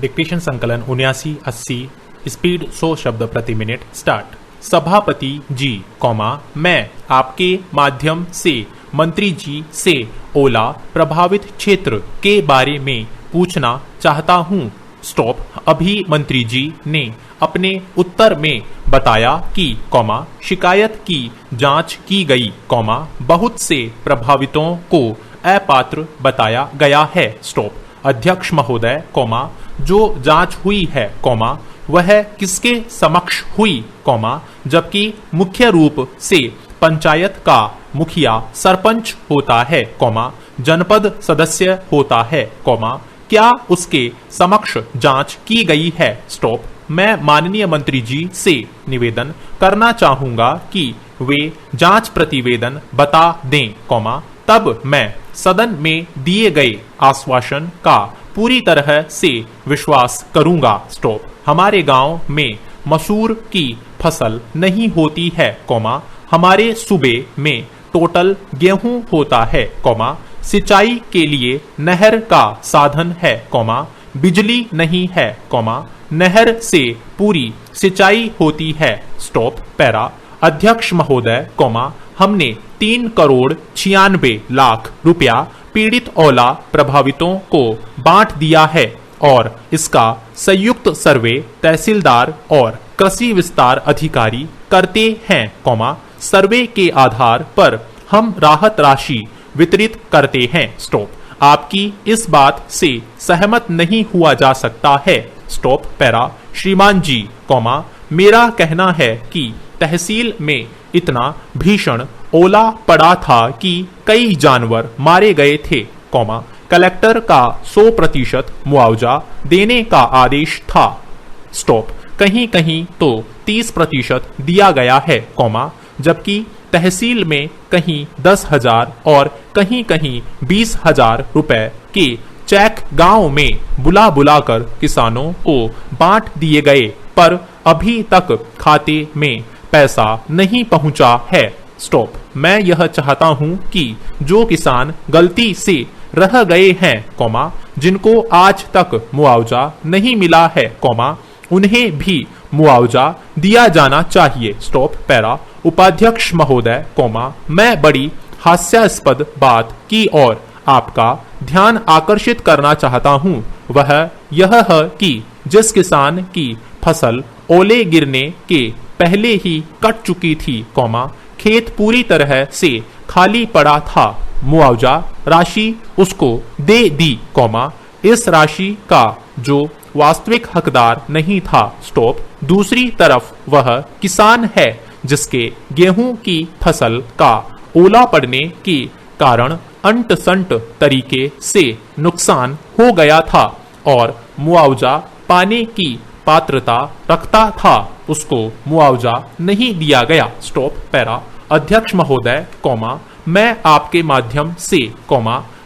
Dictation संकलन 79-80 speed 100 शब्द प्रति मिनट स्टार्ट। सभापति जी, मैं आपके माध्यम से मंत्री जी से ओला प्रभावित क्षेत्र के बारे में पूछना चाहता हूँ। स्टॉप। अभी मंत्री जी ने अपने उत्तर में बताया कि शिकायत की जांच की गई, बहुत से प्रभावितों को अपात्र बताया गया है। स्टॉप। अध्यक्ष महोदय, जो जांच हुई है, वह किसके समक्ष हुई, जबकि मुख्य रूप से पंचायत का मुखिया सरपंच होता है, जनपद सदस्य होता है, क्या उसके समक्ष जांच की गई है। स्टॉप। मैं माननीय मंत्री जी से निवेदन करना चाहूंगा कि वे जांच प्रतिवेदन बता दें, तब मैं सदन में दिए गए आश्वासन का पूरी तरह से विश्वास करूंगा। स्टॉप। हमारे गांव में मसूर की फसल नहीं होती है, हमारे सूबे में टोटल गेहूं होता है, सिंचाई के लिए नहर का साधन है, बिजली नहीं है, नहर से पूरी सिंचाई होती है। स्टॉप। पैरा। अध्यक्ष महोदय, हमने 3,96,00,000 रुपया पीड़ित ओला प्रभावितों को बांट दिया है और इसका संयुक्त सर्वे तहसीलदार और कृषि विस्तार अधिकारी करते हैं, सर्वे के आधार पर हम राहत राशि वितरित करते हैं। स्टॉप। आपकी इस बात से सहमत नहीं हुआ जा सकता है। स्टॉप। पैरा। श्रीमान जी, मेरा कहना है कि तहसील में इतना भीषण ओला पड़ा था कि कई जानवर मारे गए थे, कलेक्टर का 100% मुआवजा देने का आदेश था। स्टॉप। कहीं कहीं तो 30% दिया गया है, जबकि तहसील में कहीं 10,000 और कहीं कहीं 20,000 रुपए के चेक गांव में बुला बुलाकर किसानों को बांट दिए गए, पर अभी तक खाते में पैसा नहीं पहुंचा है। स्टॉप। मैं यह चाहता हूं कि जो किसान गलती से रह गए हैं, जिनको आज तक मुआवजा नहीं मिला है, उन्हें भी मुआवजा दिया जाना चाहिए। स्टॉप। पैरा। उपाध्यक्ष महोदय, मैं बड़ी हास्यास्पद बात की ओर आपका ध्यान आकर्षित करना चाहता हूं। वह यह है कि जिस किसान की फसल ओले गिरने के पहले ही कट चुकी थी, खेत पूरी तरह से खाली पड़ा था, मुआवजा राशि उसको दे दी, इस राशि का जो वास्तविक हकदार नहीं था। स्टॉप। दूसरी तरफ वह किसान है जिसके गेहूं की फसल का ओला पड़ने के कारण अंट संट तरीके से नुकसान हो गया था और मुआवजा पाने की पात्रता रखता था, उसको मुआवजा नहीं दिया गया। स्टॉप। पैरा। अध्यक्ष महोदय, मैं आपके माध्यम से,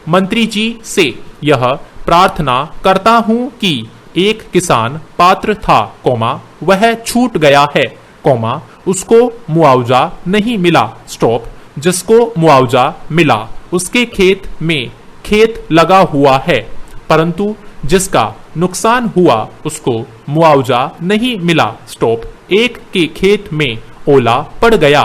मंत्री जी से यह प्रार्थना करता हूं कि एक किसान पात्र था, वह छूट गया है, उसको मुआवजा नहीं मिला। स्टॉप। जिसको मुआवजा मिला उसके खेत में खेत लगा हुआ है, परंतु जिसका नुकसान हुआ उसको मुआवजा नहीं मिला। स्टॉप। एक के खेत में ओला पड़ गया,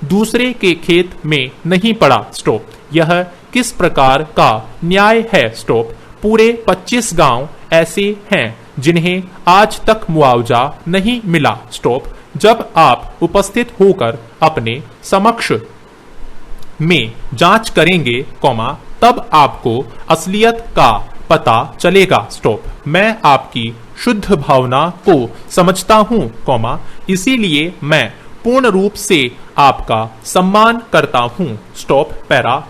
दूसरे के खेत में नहीं पड़ा। स्टॉप। यह किस प्रकार का न्याय है। स्टॉप। पूरे 25 गांव ऐसे हैं जिन्हें आज तक मुआवजा नहीं मिला। स्टॉप। जब आप उपस्थित होकर अपने समक्ष में जांच करेंगे, तब आपको असलियत का पता चलेगा। स्टॉप। मैं आपकी शुद्ध भावना को समझता हूं, इसीलिए मैं पूर्ण रूप से आपका सम्मान करता हूं। स्टॉप। पैरा।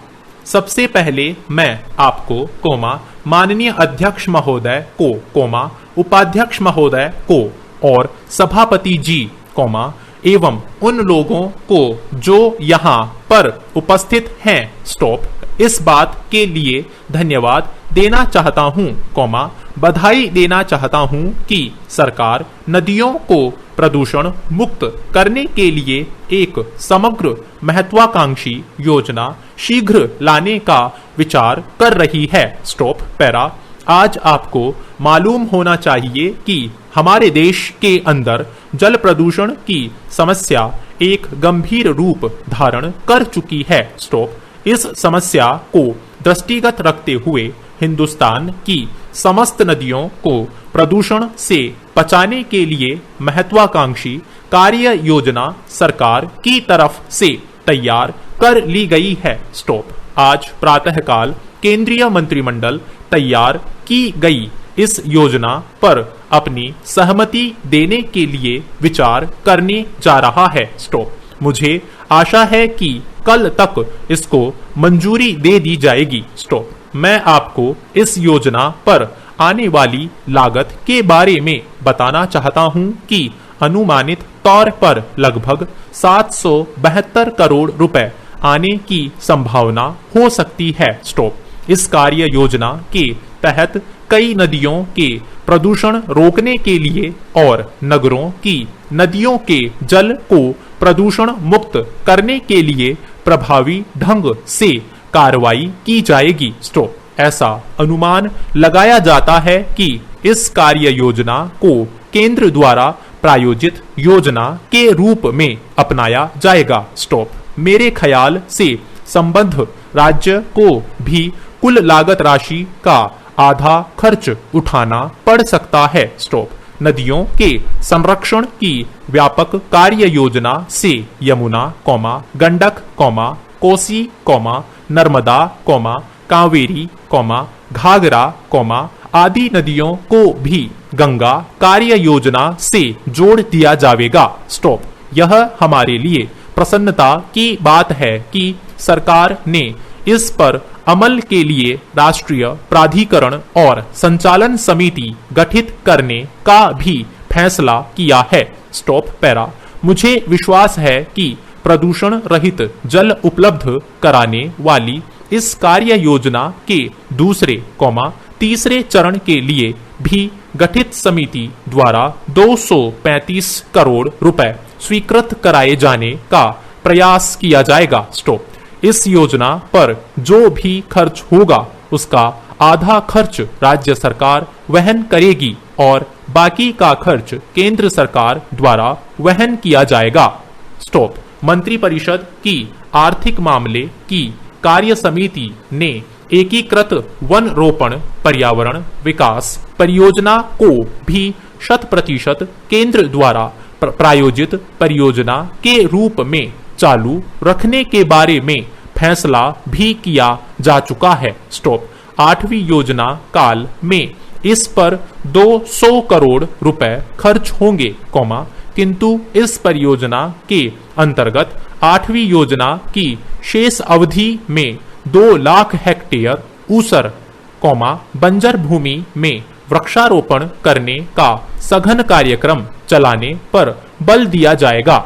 सबसे पहले मैं आपको, माननीय अध्यक्ष महोदय को, उपाध्यक्ष महोदय को और सभापति जी, एवं उन लोगों को जो यहाँ पर उपस्थित हैं, स्टॉप, इस बात के लिए धन्यवाद देना चाहता हूँ, बधाई देना चाहता हूँ कि सरकार नदियों को प्रदूषण मुक्त करने के लिए एक समग्र महत्वाकांक्षी योजना शीघ्र लाने का विचार कर रही है। स्टॉप। पैरा। आज आपको मालूम होना चाहिए कि हमारे देश के अंदर जल प्रदूषण की समस्या एक गंभीर रूप धारण कर चुकी है। स्टॉप। इस समस्या को दृष्टिगत रखते हुए हिंदुस्तान की समस्त नदियों को प्रदूषण से बचाने के लिए महत्वाकांक्षी कार्य योजना सरकार की तरफ से तैयार कर ली गई है। स्टॉप। आज प्रातःकाल केंद्रीय मंत्रिमंडल तैयार की गई इस योजना पर अपनी सहमति देने के लिए विचार करने जा रहा है। स्टॉप। मुझे आशा है कि कल तक इसको मंजूरी दे दी जाएगी। स्टॉप। मैं आपको इस योजना पर आने वाली लागत के बारे में बताना चाहता हूं कि अनुमानित तौर पर लगभग 772 करोड़ रुपए आने की संभावना हो सकती है। स्टॉप। इस कार्य योजना के तहत कई नदियों के प्रदूषण रोकने के लिए और नगरों की नदियों के जल को प्रदूषण मुक्त करने के लिए प्रभावी ढंग से कार्रवाई की जाएगी। स्टॉप। ऐसा अनुमान लगाया जाता है कि इस कार्य योजना को केंद्र द्वारा प्रायोजित योजना के रूप में अपनाया जाएगा। स्टॉप। मेरे ख्याल से संबद्ध राज्य को भी कुल लागत राशि का आधा खर्च उठाना पड़ सकता है। स्टॉप। नदियों के संरक्षण की व्यापक कार्य योजना से यमुना, गंडक, कोसी, नर्मदा, कावेरी, घाघरा, आदि नदियों को भी गंगा कार्य योजना से जोड़ दिया जाएगा। स्टॉप। यह हमारे लिए प्रसन्नता की बात है कि सरकार ने इस पर अमल के लिए राष्ट्रीय प्राधिकरण और संचालन समिति गठित करने का भी फैसला किया है। Stop para. मुझे विश्वास है कि प्रदूषण रहित जल उपलब्ध कराने वाली इस कार्य योजना के दूसरे, तीसरे चरण के लिए भी गठित समिति द्वारा 235 करोड़ रुपए स्वीकृत कराए जाने का प्रयास किया जाएगा। स्टॉप। इस योजना पर जो भी खर्च होगा उसका आधा खर्च राज्य सरकार वहन करेगी और बाकी का खर्च केंद्र सरकार द्वारा वहन किया जाएगा। स्टॉप। मंत्रिपरिषद की आर्थिक मामले की कार्य समिति ने एकीकृत वन रोपण पर्यावरण विकास परियोजना को भी 100% केंद्र द्वारा प्रायोजित परियोजना के रूप में चालू रखने के बारे में फैसला भी किया जा चुका है। स्टॉप। 8वीं योजना काल में इस पर 200 करोड़ रुपए खर्च होंगे, किंतु इस परियोजना के अंतर्गत 8वीं योजना की शेष अवधि में 2 लाख हेक्टेयर ऊसर, बंजर भूमि में वृक्षारोपण करने का सघन कार्यक्रम चलाने पर बल दिया जाएगा।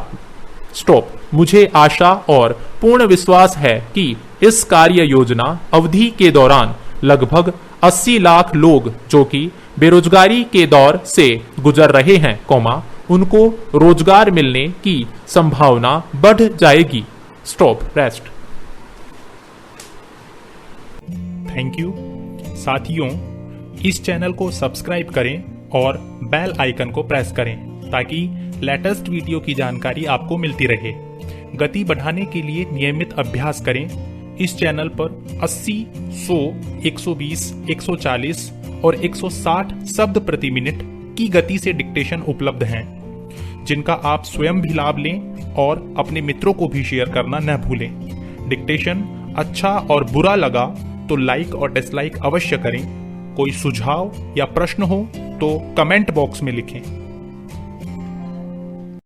स्टॉप। मुझे आशा और पूर्ण विश्वास है कि इस कार्य योजना अवधि के दौरान लगभग 80 लाख लोग जो कि बेरोजगारी के दौर से गुजर रहे हैं, उनको रोजगार मिलने की संभावना बढ़ जाएगी। स्टॉप। रेस्ट। Thank you. साथियों, इस चैनल को सब्सक्राइब करें और बेल आइकन को प्रेस करें ताकि लेटेस्ट वीडियो की जानकारी आपको मिलती रहे। गति बढ़ाने के लिए नियमित अभ्यास करें। इस चैनल पर 80, 100, 120, 140 और 160 शब्द प्रति मिनट की गति से डिक्टेशन उपलब्ध हैं, जिनका आप स्वयं भी लाभ लें और अपने मित्रों को भी शेयर करना न भूलें। डिक्टेशन अच्छा और बुरा लगा तो लाइक और डिसलाइक अवश्य करें। कोई सुझाव या प्रश्न हो तो कमेंट बॉक्स में लिखें।